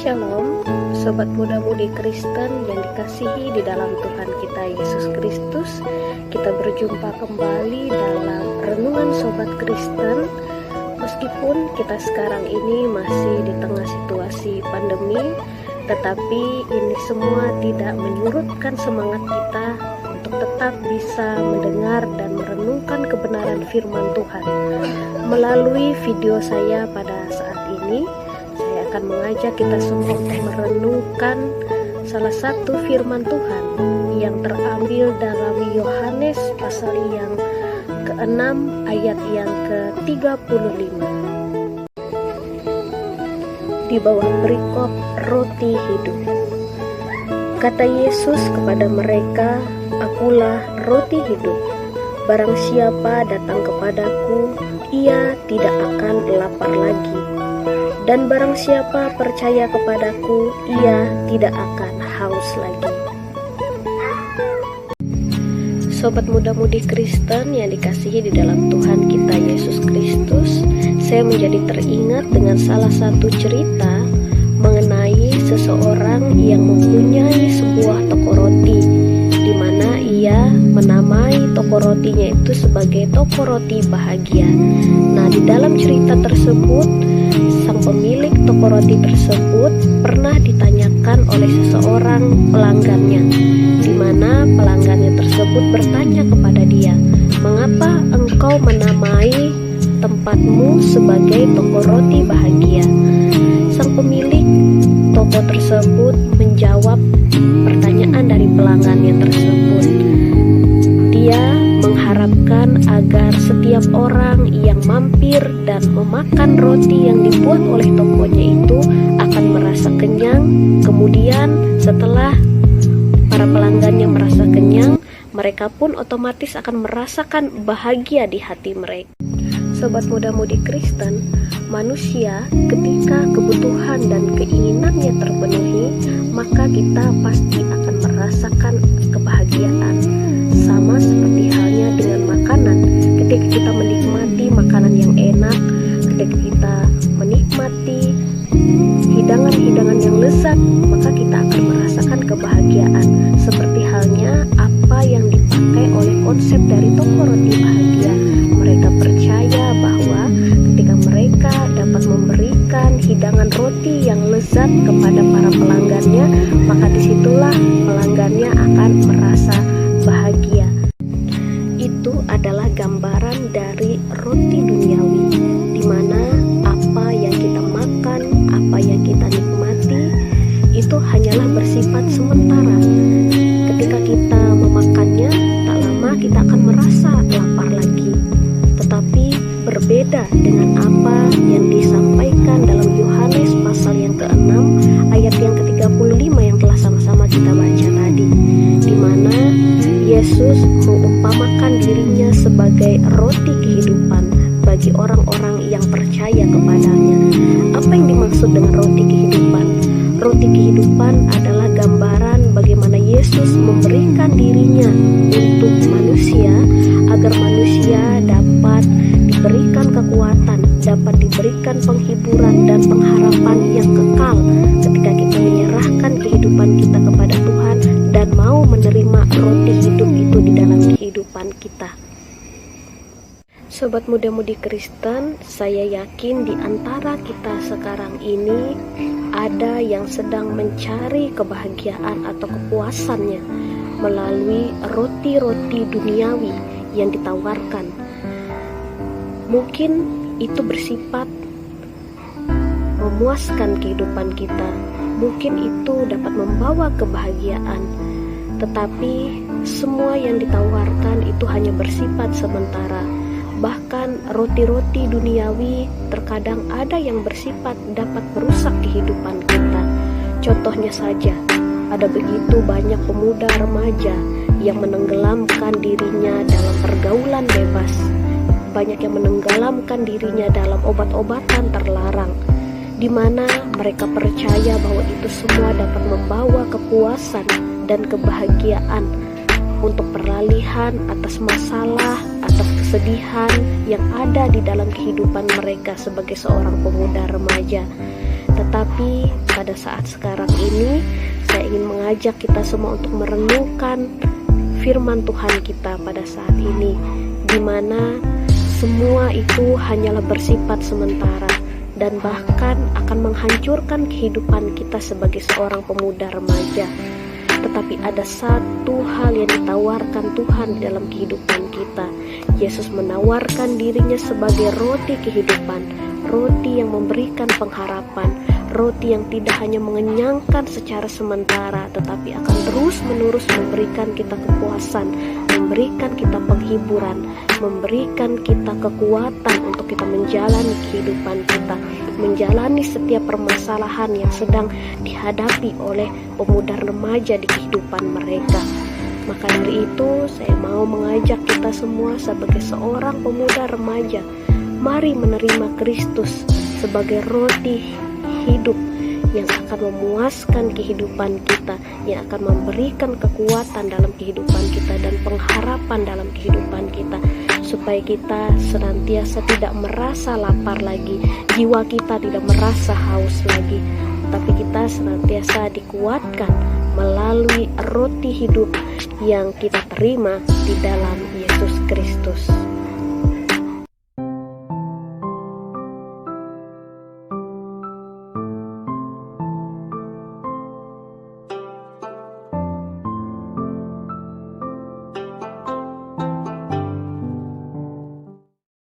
Shalom, Sobat Muda-Mudi Kristen yang dikasihi di dalam Tuhan kita Yesus Kristus. Kita berjumpa kembali dalam Renungan Sobat Kristen. Meskipun kita sekarang ini masih di tengah situasi pandemi, tetapi ini semua tidak menyurutkan semangat kita untuk tetap bisa mendengar dan merenungkan kebenaran firman Tuhan. Melalui video saya pada saat ini, saya akan mengajak kita semua untuk merenungkan salah satu firman Tuhan yang terambil dalam Yohanes pasal yang ke-6 ayat yang ke-35. Di bawah perikop roti hidup. Kata Yesus kepada mereka, "Akulah roti hidup. Barang siapa datang kepadaku, ia tidak akan lapar lagi. Dan barang siapa percaya kepadaku, ia tidak akan haus lagi." Sobat Muda-Mudi Kristen yang dikasihi di dalam Tuhan kita Yesus Kristus, saya menjadi teringat dengan salah satu cerita mengenai seseorang yang mempunyai sebuah toko roti, di mana ia menamai toko rotinya itu sebagai toko roti bahagia. Nah, di dalam cerita tersebut, sang pemilik toko roti tersebut pernah ditanyakan oleh seseorang pelanggannya, di mana pelanggannya tersebut bertanya kepada dia, "Mengapa engkau menamai tempatmu sebagai toko roti bahagia?" Sang pemilik toko tersebut menjawab pertanyaan dari pelanggannya tersebut. Dia mengharapkan agar setiap orang yang mampir dan memakan roti yang dibuat oleh tokonya itu akan merasa kenyang. Kemudian setelah para pelanggannya merasa kenyang, mereka pun otomatis akan merasakan bahagia di hati mereka. Sobat Muda-Mudi Kristen, manusia ketika kebutuhan dan keinginannya terpenuhi, maka kita pasti akan merasakan kebahagiaan. Sama seperti halnya dengan makanan. Ketika kita menikmati makanan yang enak, ketika kita menikmati hidangan-hidangan yang lezat, maka kita akan merasakan kebahagiaan. Seperti halnya apa yang dipakai oleh konsep dari toko roti bahagia. Mereka percaya bahwa ketika mereka dapat memberikan hidangan roti yang lezat kepada para pelanggannya, maka disitulah pelanggannya akan merasa bahagia. Itu adalah gambaran dari roti duniawi, di mana apa yang kita makan, apa yang kita nikmati, itu hanyalah bersifat sementara. Ketika kita memakannya, tak lama kita akan merasa lapar lagi. Tetapi berbeda dengan apa yang disampaikan dalam Yohanes pasal yang ke-6 ayat yang ke-35 yang telah sama-sama kita baca tadi, di mana Yesus mengumpamakan dirinya sebagai roti kehidupan bagi orang-orang yang percaya kepadanya. Apa yang dimaksud dengan roti kehidupan? Roti kehidupan adalah gambaran bagaimana Yesus memberikan dirinya untuk manusia, agar manusia dapat diberikan kekuatan, dapat diberikan penghiburan dan pengharapan yang kekal ketika kita menyerahkan kehidupan kita kepada Tuhan dan mau menerima roti hidup itu di dalam kehidupan kita. Sobat Muda-Mudi Kristen, saya yakin di antara kita sekarang ini ada yang sedang mencari kebahagiaan atau kepuasannya melalui roti-roti duniawi yang ditawarkan. Mungkin itu bersifat memuaskan kehidupan kita, mungkin itu dapat membawa kebahagiaan, tetapi semua yang ditawarkan itu hanya bersifat sementara. Bahkan roti-roti duniawi terkadang ada yang bersifat dapat merusak kehidupan kita. Contohnya saja, ada begitu banyak pemuda remaja yang menenggelamkan dirinya dalam pergaulan bebas. Banyak yang menenggelamkan dirinya dalam obat-obatan terlarang, di mana mereka percaya bahwa itu semua dapat membawa kepuasan dan kebahagiaan untuk peralihan atas masalah, atas kesedihan yang ada di dalam kehidupan mereka sebagai seorang pemuda remaja. Tetapi pada saat sekarang ini, saya ingin mengajak kita semua untuk merenungkan firman Tuhan kita pada saat ini, di mana semua itu hanyalah bersifat sementara dan bahkan akan menghancurkan kehidupan kita sebagai seorang pemuda remaja. Tetapi ada satu hal yang ditawarkan Tuhan dalam kehidupan kita. Yesus menawarkan dirinya sebagai roti kehidupan, roti yang memberikan pengharapan, roti yang tidak hanya mengenyangkan secara sementara, tetapi akan terus-menerus memberikan kita kepuasan, memberikan kita penghiburan, memberikan kita kekuatan untuk kita menjalani kehidupan kita, menjalani setiap permasalahan yang sedang dihadapi oleh pemuda remaja di kehidupan mereka. Maka dari itu, saya mau mengajak kita semua sebagai seorang pemuda remaja, mari menerima Kristus sebagai roti hidup yang akan memuaskan kehidupan kita, yang akan memberikan kekuatan dalam kehidupan kita dan pengharapan dalam kehidupan kita, supaya kita senantiasa tidak merasa lapar lagi, jiwa kita tidak merasa haus lagi, tapi kita senantiasa dikuatkan melalui roti hidup yang kita terima di dalam Yesus Kristus.